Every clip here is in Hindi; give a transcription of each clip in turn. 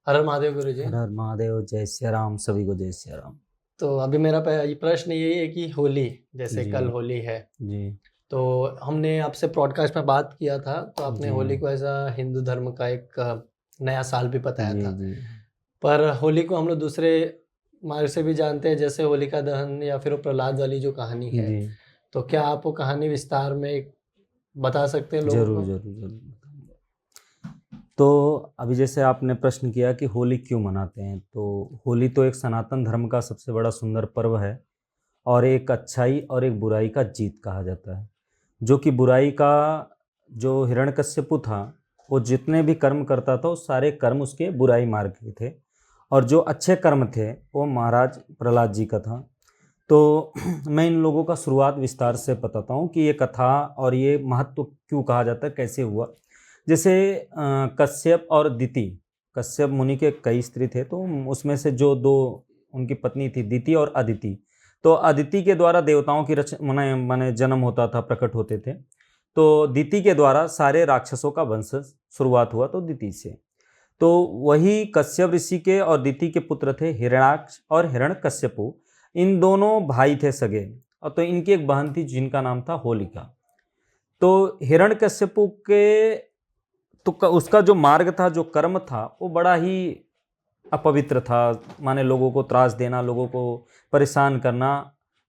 हर हर महादेव गुरु जी। हर हर महादेव, जय सिया राम, सभी को जय सिया राम। तो अभी मेरा प्रश्न यही है कि होली, जैसे जी कल होली है, जी तो हमने आपसे पॉडकास्ट में बात किया था, तो आपने जी होली को ऐसा हिंदू धर्म का एक नया साल भी बताया जी था। जी पर होली को हम लोग दूसरे मार्ग से भी जानते हैं, जैसे होलिका दहन या फिर वो प्रहलाद वाली जो कहानी है। जी तो क्या आप वो कहानी विस्तार में बता सकते हैं लोगों जरूर को? जरूर जरूर। तो अभी जैसे आपने प्रश्न किया कि होली क्यों मनाते हैं, तो होली तो एक सनातन धर्म का सबसे बड़ा सुंदर पर्व है और एक अच्छाई और एक बुराई का जीत कहा जाता है। जो कि बुराई का जो हिरण्यकश्यपु था, वो जितने भी कर्म करता था वो सारे कर्म उसके बुराई मार्ग के थे, और जो अच्छे कर्म थे वो महाराज प्रहलाद जी का था। तो मैं इन लोगों का शुरुआत विस्तार से बताता हूँ कि ये कथा और ये महत्व क्यों कहा जाता है, कैसे हुआ। जैसे कश्यप और दिति, कश्यप मुनि के कई स्त्री थे, तो उसमें से जो दो उनकी पत्नी थी, दिति और अदिति। तो अदिति के द्वारा देवताओं की रच माने माने जन्म होता था, प्रकट होते थे। तो दिति के द्वारा सारे राक्षसों का वंश शुरुआत हुआ, तो दिति से। तो वही कश्यप ऋषि के और दिति के पुत्र थे हिरण्याक्ष और हिरण्यकश्यपु। इन दोनों भाई थे सगे, और तो इनकी एक बहन थी जिनका नाम था होलिका। तो हिरण्यकश्यपु के तो उसका जो मार्ग था, जो कर्म था, वो बड़ा ही अपवित्र था। माने लोगों को त्रास देना, लोगों को परेशान करना,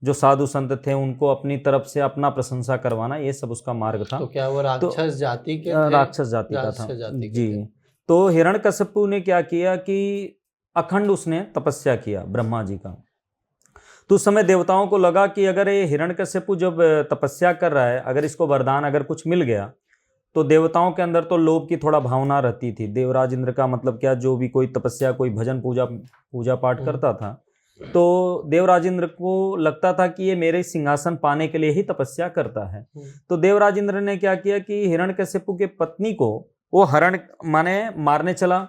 जो साधु संत थे उनको अपनी तरफ से अपना प्रशंसा करवाना, ये सब उसका मार्ग था। तो क्या वो तो राक्षस जाति के थे? राक्षस जाति का था राक्षस जाति के जी। थे। तो हिरण्यकश्यपु ने क्या किया कि अखंड उसने तपस्या किया ब्रह्मा जी का। तो उस समय देवताओं को लगा कि अगर ये हिरण्यकश्यपु जब तपस्या कर रहा है, अगर इसको वरदान अगर कुछ मिल गया, तो देवताओं के अंदर तो लोभ की थोड़ा भावना रहती थी। देवराज इंद्र का मतलब क्या, जो भी कोई तपस्या, कोई भजन पूजा पूजा पाठ करता था, तो देवराज इंद्र को लगता था कि ये मेरे सिंहासन पाने के लिए ही तपस्या करता है। तो देवराज इंद्र ने क्या किया कि हिरण्यकश्यपु के पत्नी को वो हरण माने मारने चला,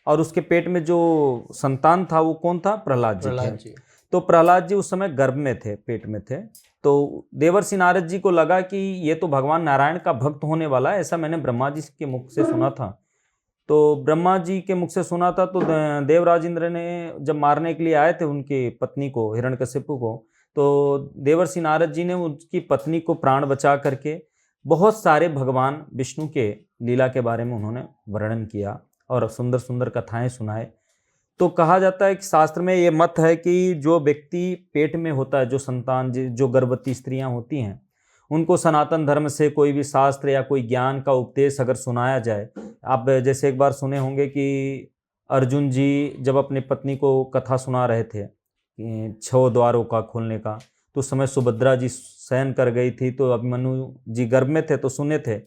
और उसके पेट में जो संतान था वो कौन था, प्रहलाद जी थे। प्रहलाद जी। तो प्रहलाद जी उस समय गर्भ में थे, पेट में थे। तो देवर्षि नारद जी को लगा कि ये तो भगवान नारायण का भक्त होने वाला है, ऐसा मैंने ब्रह्मा जी के मुख से सुना था। तो ब्रह्मा जी के मुख से सुना था, तो देवराज इंद्र ने जब मारने के लिए आए थे उनकी पत्नी को, हिरण्यकश्यपु को, तो देवर्षि नारद जी ने उसकी पत्नी को प्राण बचा करके बहुत सारे भगवान विष्णु के लीला के बारे में उन्होंने वर्णन किया और सुंदर सुंदर कथाएं सुनाए। तो कहा जाता है कि शास्त्र में ये मत है कि जो व्यक्ति पेट में होता है, जो संतान, जो गर्भवती स्त्रियां होती हैं, उनको सनातन धर्म से कोई भी शास्त्र या कोई ज्ञान का उपदेश अगर सुनाया जाए। आप जैसे एक बार सुने होंगे कि अर्जुन जी जब अपनी पत्नी को कथा सुना रहे थे कि 6 द्वारों का खोलने का, तो उस समय सुभद्रा जी शयन कर गई थी, तो अभिमन्यु जी गर्भ में थे, तो सुने थे।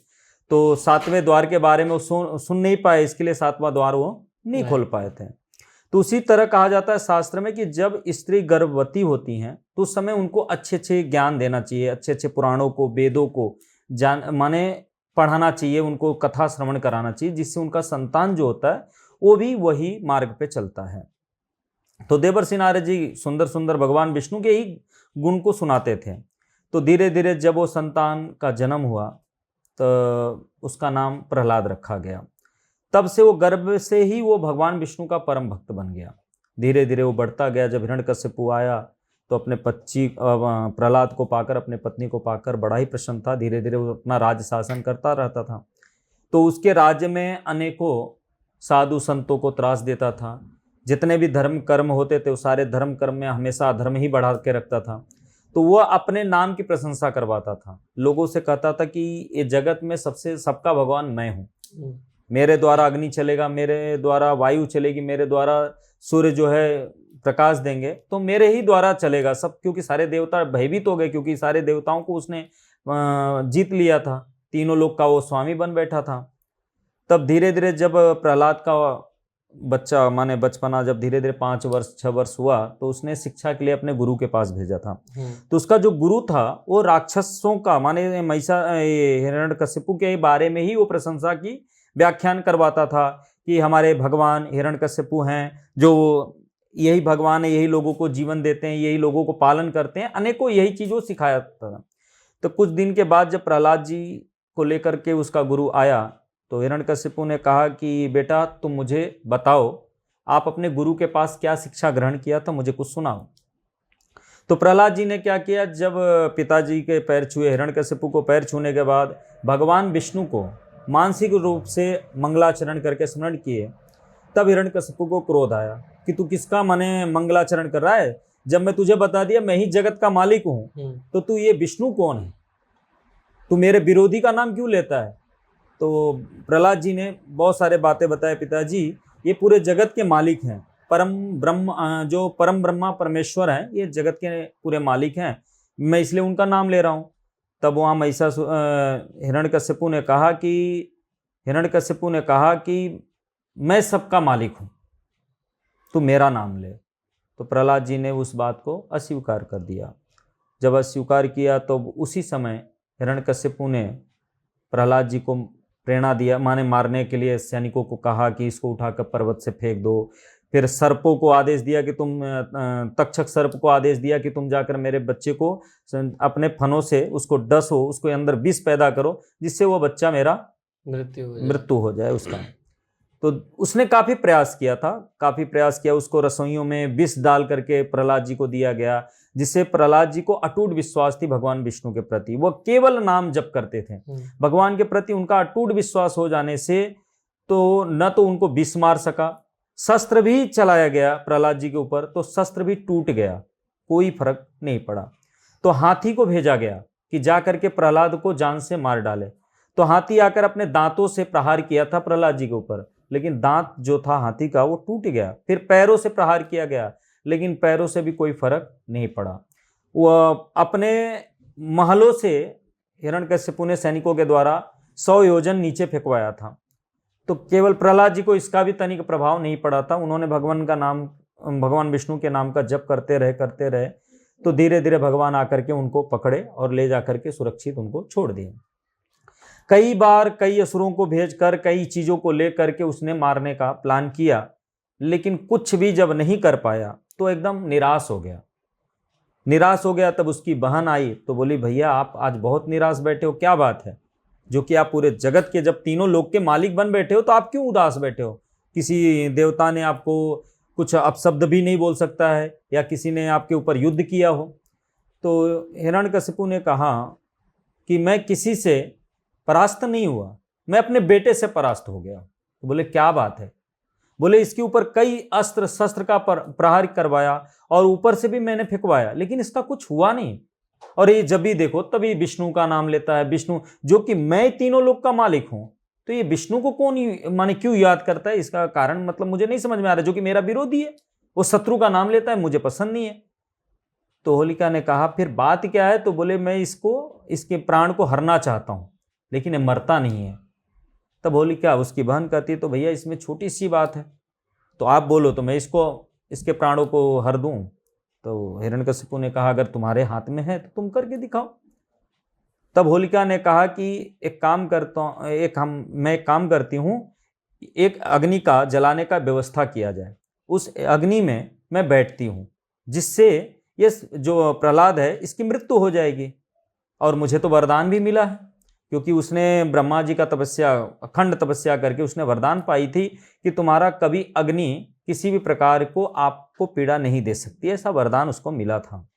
तो 7वें द्वार के बारे में वो सुन नहीं पाए, इसके लिए 7वां द्वार वो नहीं खोल पाए थे। तो उसी तरह कहा जाता है शास्त्र में कि जब स्त्री गर्भवती होती हैं, तो उस समय उनको अच्छे अच्छे ज्ञान देना चाहिए, अच्छे अच्छे पुराणों को, वेदों को जान माने पढ़ाना चाहिए, उनको कथा श्रवण कराना चाहिए, जिससे उनका संतान जो होता है वो भी वही मार्ग पे चलता है। तो देवर्षि नारद जी सुंदर सुंदर भगवान विष्णु के ही गुण को सुनाते थे। तो धीरे धीरे जब वो संतान का जन्म हुआ, तो उसका नाम प्रहलाद रखा गया। तब से वो गर्भ से ही वो भगवान विष्णु का परम भक्त बन गया। धीरे धीरे वो बढ़ता गया। जब हिरण्यकश्यपु आया, तो अपने प्रहलाद को पाकर, अपने पत्नी को पाकर बड़ा ही प्रसन्न था। धीरे धीरे वो अपना राज्य शासन करता रहता था। तो उसके राज्य में अनेकों साधु संतों को त्रास देता था। जितने भी धर्म कर्म होते थे, वो सारे धर्म कर्म में हमेशा अधर्म ही बढ़ा के रखता था। तो वह अपने नाम की प्रशंसा करवाता था, लोगों से कहता था कि ये जगत में सबका भगवान मैं हूँ। मेरे द्वारा अग्नि चलेगा, मेरे द्वारा वायु चलेगी, मेरे द्वारा सूर्य जो है प्रकाश देंगे, तो मेरे ही द्वारा चलेगा सब। क्योंकि सारे देवता भयभीत हो गए, क्योंकि सारे देवताओं को उसने जीत लिया था, तीनों लोक का वो स्वामी बन बैठा था। तब धीरे धीरे जब प्रहलाद का बच्चा माने बचपना जब धीरे धीरे 5 वर्ष 6 वर्ष हुआ, तो उसने शिक्षा के लिए अपने गुरु के पास भेजा था। तो उसका जो गुरु था वो राक्षसों का माने हिरण्यकश्यपु के बारे में ही वो प्रशंसा की व्याख्यान करवाता था कि हमारे भगवान हिरण्यकश्यपु हैं, जो यही भगवान है, यही लोगों को जीवन देते हैं, यही लोगों को पालन करते हैं, अनेकों यही चीज़ वो सिखाया था। तो कुछ दिन के बाद जब प्रहलाद जी को लेकर के उसका गुरु आया, तो हिरण्यकश्यपु ने कहा कि बेटा तुम मुझे बताओ आप अपने गुरु के पास क्या शिक्षा ग्रहण किया था, मुझे कुछ सुनाओ। तो प्रहलाद जी ने क्या किया, जब पिताजी के पैर छुए, हिरण्यकशिपु को पैर छूने के बाद भगवान विष्णु को मानसिक रूप से मंगलाचरण करके स्मरण किए, तब हिरण्यकशिपु को क्रोध आया कि तू किसका मने मंगलाचरण कर रहा है, जब मैं तुझे बता दिया मैं ही जगत का मालिक हूँ, तो तू ये विष्णु कौन है, तू मेरे विरोधी का नाम क्यों लेता है। तो प्रहलाद जी ने बहुत सारे बातें बताए, पिताजी ये पूरे जगत के मालिक हैं, परम ब्रह्म जो परम ब्रह्मा परमेश्वर हैं, ये जगत के पूरे मालिक हैं, मैं इसलिए उनका नाम ले रहा हूँ। तब वहाँ हिरण्यकशिपु ने कहा कि मैं सबका मालिक हूँ, तू मेरा नाम ले। तो प्रहलाद जी ने उस बात को अस्वीकार कर दिया। जब अस्वीकार किया तो उसी समय हिरण्यकशिपु ने प्रहलाद जी को प्रेरणा दिया, माने मारने के लिए सैनिकों को कहा कि इसको उठाकर पर्वत से फेंक दो। फिर सर्पों को आदेश दिया कि तुम तक्षक सर्प को आदेश दिया कि तुम जाकर मेरे बच्चे को अपने फनों से उसको डसो, उसको अंदर विष पैदा करो, जिससे वो बच्चा मेरा मृत्यु हो जाए उसका। तो उसने काफ़ी प्रयास किया था, काफ़ी प्रयास किया, उसको रसोइयों में विष डाल करके प्रहलाद जी को दिया गया, जिससे प्रहलाद जी को अटूट विश्वास थी भगवान विष्णु के प्रति। वो केवल नाम जप करते थे, भगवान के प्रति उनका अटूट विश्वास हो जाने से तो न तो उनको विष मार सका, शस्त्र भी चलाया गया प्रहलाद जी के ऊपर तो शस्त्र भी टूट गया, कोई फर्क नहीं पड़ा। तो हाथी को भेजा गया कि जा करके प्रहलाद को जान से मार डाले। तो हाथी आकर अपने दांतों से प्रहार किया था प्रहलाद जी के ऊपर, लेकिन दांत जो था हाथी का वो टूट गया। फिर पैरों से प्रहार किया गया, लेकिन पैरों से भी कोई फर्क नहीं पड़ा। वो अपने महलों से हिरण्यकशिपु ने सैनिकों के द्वारा 100 योजन नीचे फेंकवाया था, तो केवल प्रहलाद जी को इसका भी तनिक प्रभाव नहीं पड़ा था। उन्होंने भगवान विष्णु के नाम का जप करते रहे, तो धीरे धीरे भगवान आकर के उनको पकड़े और ले जाकर के सुरक्षित उनको छोड़ दिए। कई बार कई असुरों को भेजकर कई चीज़ों को लेकर के उसने मारने का प्लान किया, लेकिन कुछ भी जब नहीं कर पाया तो एकदम निराश हो गया। तब उसकी बहन आई तो बोली, भैया आप आज बहुत निराश बैठे हो, क्या बात है, जो कि आप पूरे जगत के जब तीनों लोक के मालिक बन बैठे हो तो आप क्यों उदास बैठे हो। किसी देवता ने आपको कुछ अपशब्द भी नहीं बोल सकता है, या किसी ने आपके ऊपर युद्ध किया हो। तो हिरण्यकशिपु ने कहा कि मैं किसी से परास्त नहीं हुआ, मैं अपने बेटे से परास्त हो गया। तो बोले क्या बात है, बोले इसके ऊपर कई अस्त्र शस्त्र का प्रहार करवाया और ऊपर से भी मैंने फेंकवाया, लेकिन इसका कुछ हुआ नहीं। और ये जब भी देखो तभी विष्णु का नाम लेता है, विष्णु जो कि मैं तीनों लोक का मालिक हूं, तो ये विष्णु को कौन माने क्यों याद करता है, इसका कारण मतलब मुझे नहीं समझ में आ रहा। जो कि मेरा विरोधी है, वो शत्रु का नाम लेता है, मुझे पसंद नहीं है। तो होलिका ने कहा फिर बात क्या है। तो बोले मैं इसके प्राण को हरना चाहता हूं, लेकिन ये मरता नहीं है। तब होलिका उसकी बहन कहती तो भैया इसमें छोटी सी बात है, तो आप बोलो तो मैं इसके प्राणों को हर दूं। तो हिरण्यकशिपु ने कहा अगर तुम्हारे हाथ में है तो तुम करके दिखाओ। तब होलिका ने कहा कि मैं एक काम करती हूँ, एक अग्नि का जलाने का व्यवस्था किया जाए, उस अग्नि में मैं बैठती हूँ, जिससे ये जो प्रहलाद है इसकी मृत्यु हो जाएगी। और मुझे तो वरदान भी मिला है, क्योंकि उसने ब्रह्मा जी का अखंड तपस्या करके उसने वरदान पाई थी कि तुम्हारा कभी अग्नि किसी भी प्रकार को आपको पीड़ा नहीं दे सकती, ऐसा वरदान उसको मिला था।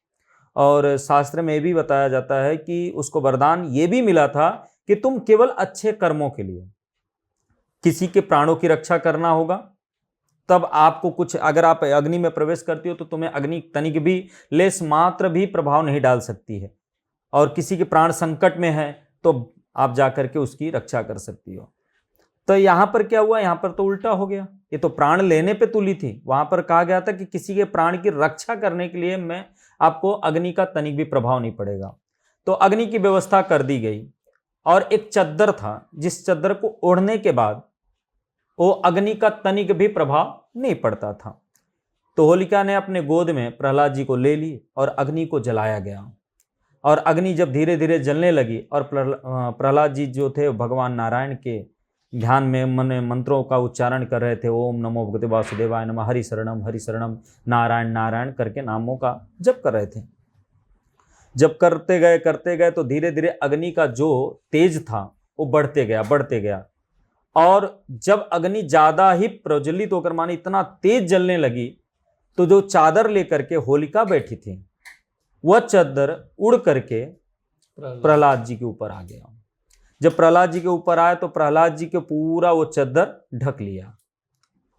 और शास्त्र में भी बताया जाता है कि उसको वरदान ये भी मिला था कि तुम केवल अच्छे कर्मों के लिए किसी के प्राणों की रक्षा करना होगा, तब आपको कुछ, अगर आप अग्नि में प्रवेश करती हो तो तुम्हें अग्नि तनिक भी लेस मात्र भी प्रभाव नहीं डाल सकती है, और किसी के प्राण संकट में है तो आप जाकर के उसकी रक्षा कर सकती हो। तो यहाँ पर क्या हुआ, यहाँ पर तो उल्टा हो गया, ये तो प्राण लेने पे तुली थी, वहां पर कहा गया था कि किसी के प्राण की रक्षा करने के लिए मैं आपको अग्नि का तनिक भी प्रभाव नहीं पड़ेगा। तो अग्नि की व्यवस्था कर दी गई, और एक चद्दर था जिस चद्दर को ओढ़ने के बाद वो अग्नि का तनिक भी प्रभाव नहीं पड़ता था। तो होलिका ने अपने गोद में प्रहलाद जी को ले ली और अग्नि को जलाया गया, और अग्नि जब धीरे धीरे जलने लगी और प्रहलाद जी जो थे भगवान नारायण के ध्यान में मंत्रों का उच्चारण कर रहे थे, ओम नमो भगवते वासुदेवाय नमः, हरि शरणम नारायण नारायण करके नामों का जप कर रहे थे। जब करते गए तो धीरे धीरे अग्नि का जो तेज था वो बढ़ते गया, और जब अग्नि ज्यादा ही प्रज्वलित होकर माने इतना तेज जलने लगी, तो जो चादर लेकर के होलिका बैठी थी वह चादर उड़ करके प्रहलाद जी के ऊपर आ गया। जब प्रहलाद जी के ऊपर आया तो प्रहलाद जी के पूरा वो चादर ढक लिया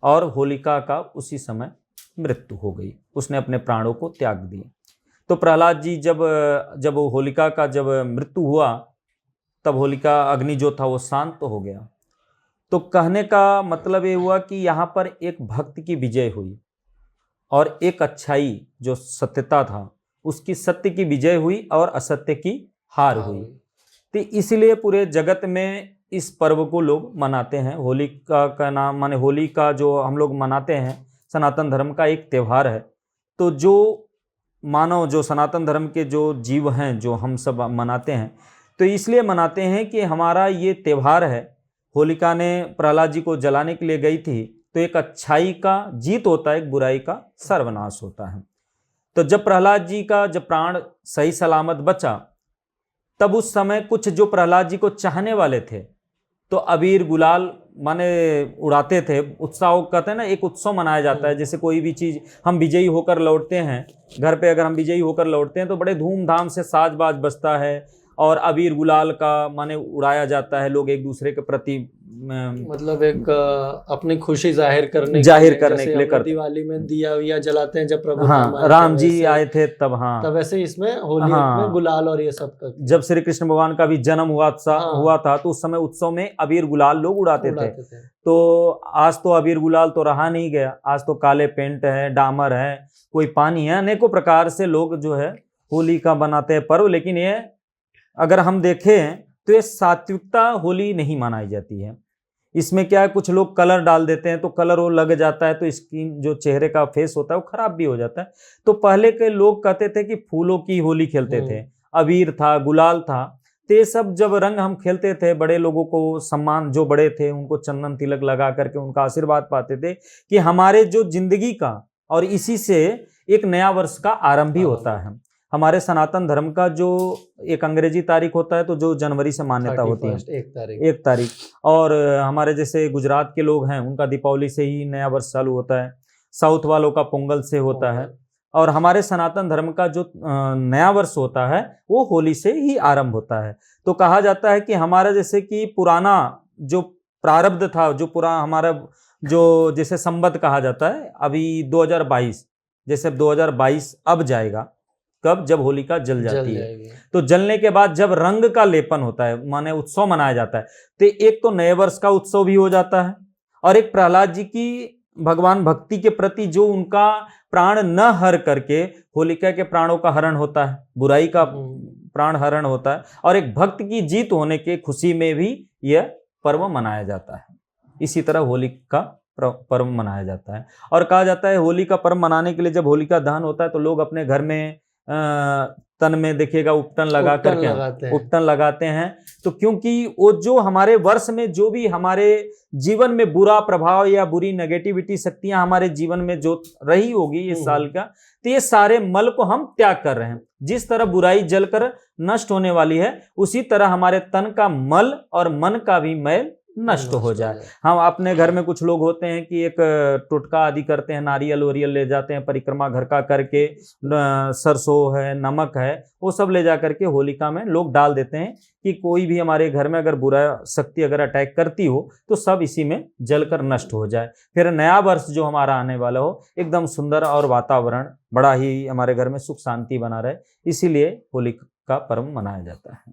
और होलिका का उसी समय मृत्यु हो गई, उसने अपने प्राणों को त्याग दिए। तो प्रहलाद जी जब होलिका का जब मृत्यु हुआ, तब होलिका अग्नि जो था वो शांत हो गया। तो कहने का मतलब ये हुआ कि यहाँ पर एक भक्त की विजय हुई और एक अच्छाई जो सत्यता था उसकी सत्य की विजय हुई और असत्य की हार हुई। तो इसलिए पूरे जगत में इस पर्व को लोग मनाते हैं। होलिका का नाम माने होली का जो हम लोग मनाते हैं सनातन धर्म का एक त्यौहार है। तो जो मानव जो सनातन धर्म के जो जीव हैं जो हम सब मनाते हैं, तो इसलिए मनाते हैं कि हमारा ये त्यौहार है। होलिका ने प्रहलाद जी को जलाने के लिए गई थी, तो एक अच्छाई का जीत होता है, एक बुराई का सर्वनाश होता है। तो जब प्रहलाद जी का जब प्राण सही सलामत बचा, तब उस समय कुछ जो प्रहलाद जी को चाहने वाले थे तो अबीर गुलाल माने उड़ाते थे। उत्साह कहते हैं ना, एक उत्सव मनाया जाता है। जैसे कोई भी चीज़ हम विजयी होकर लौटते हैं घर पे, अगर हम विजयी होकर लौटते हैं तो बड़े धूमधाम से साज बाज बजता है और अबीर गुलाल का माने उड़ाया जाता है। लोग एक दूसरे के प्रति मतलब एक अपनी खुशी जाहिर करने के लिए करते। दिवाली में दिया विया जलाते हैं जब प्रभु राम जी आए थे तब, तब ऐसे इसमें होली में गुलाल और ये सब का जब श्री कृष्ण भगवान का भी जन्म हुआ था तो उस समय उत्सव में अबीर गुलाल लोग उड़ाते थे। तो आज तो अबीर गुलाल तो रहा नहीं गया, आज तो काले पेंट है, डामर है, कोई पानी है, अनेकों प्रकार से लोग जो है होली का बनाते हैं पर्व। लेकिन ये अगर हम देखें तो ये सात्विकता होली नहीं मनाई जाती है। इसमें क्या है, कुछ लोग कलर डाल देते हैं तो कलर वो लग जाता है तो स्किन जो चेहरे का फेस होता है वो खराब भी हो जाता है। तो पहले के लोग कहते थे कि फूलों की होली खेलते थे, अबीर था, गुलाल था। तो ये सब जब रंग हम खेलते थे, बड़े लोगों को सम्मान, जो बड़े थे उनको चंदन तिलक लगा करके उनका आशीर्वाद पाते थे कि हमारे जो जिंदगी का, और इसी से एक नया वर्ष का आरंभ भी होता है। हमारे सनातन धर्म का जो एक अंग्रेजी तारीख होता है तो जो जनवरी से मान्यता होती है, एक तारीख। और हमारे जैसे गुजरात के लोग हैं उनका दीपावली से ही नया वर्ष चालू होता है, साउथ वालों का पोंगल से होता है। और हमारे सनातन धर्म का जो नया वर्ष होता है वो होली से ही आरंभ होता है। तो कहा जाता है कि हमारा जैसे कि पुराना जो प्रारब्ध था, जो हमारा जो जैसे संवत कहा जाता है, अभी 2022 जैसे 2022 अब जाएगा, कब, जब होलिका जल जाती है। तो जलने के बाद जब रंग का लेपन होता है माने उत्सव मनाया जाता है, तो एक तो नए वर्ष का उत्सव भी हो जाता है और एक प्रहलाद जी की भगवान भक्ति के प्रति जो उनका प्राण न हर करके होलिका के प्राणों का हरण होता है, बुराई का प्राण हरण होता है, और एक भक्त की जीत होने के खुशी में भी यह पर्व मनाया जाता है। इसी तरह होली का पर्व मनाया जाता है। और कहा जाता है होली का पर्व मनाने के लिए जब होलिका दहन होता है तो लोग अपने घर में तन में देखिएगा उपटन लगा करके उपटन लगाते हैं। तो क्योंकि वो जो हमारे वर्ष में जो भी हमारे जीवन में बुरा प्रभाव या बुरी नेगेटिविटी शक्तियां हमारे जीवन में जो रही होगी इस साल का, तो ये सारे मल को हम त्याग कर रहे हैं। जिस तरह बुराई जलकर नष्ट होने वाली है, उसी तरह हमारे तन का मल और मन का भी मैल नष्ट हो जाए। हम अपने घर में कुछ लोग होते हैं कि एक टोटका आदि करते हैं, नारियल वरियल ले जाते हैं, परिक्रमा घर का करके, सरसों है, नमक है, वो सब ले जा करके होलिका में लोग डाल देते हैं कि कोई भी हमारे घर में अगर बुरा शक्ति अगर अटैक करती हो तो सब इसी में जलकर नष्ट हो जाए। फिर नया वर्ष जो हमारा आने वाला हो एकदम सुंदर और वातावरण बड़ा ही हमारे घर में सुख शांति बना रहे, इसीलिए होली का पर्व मनाया जाता है।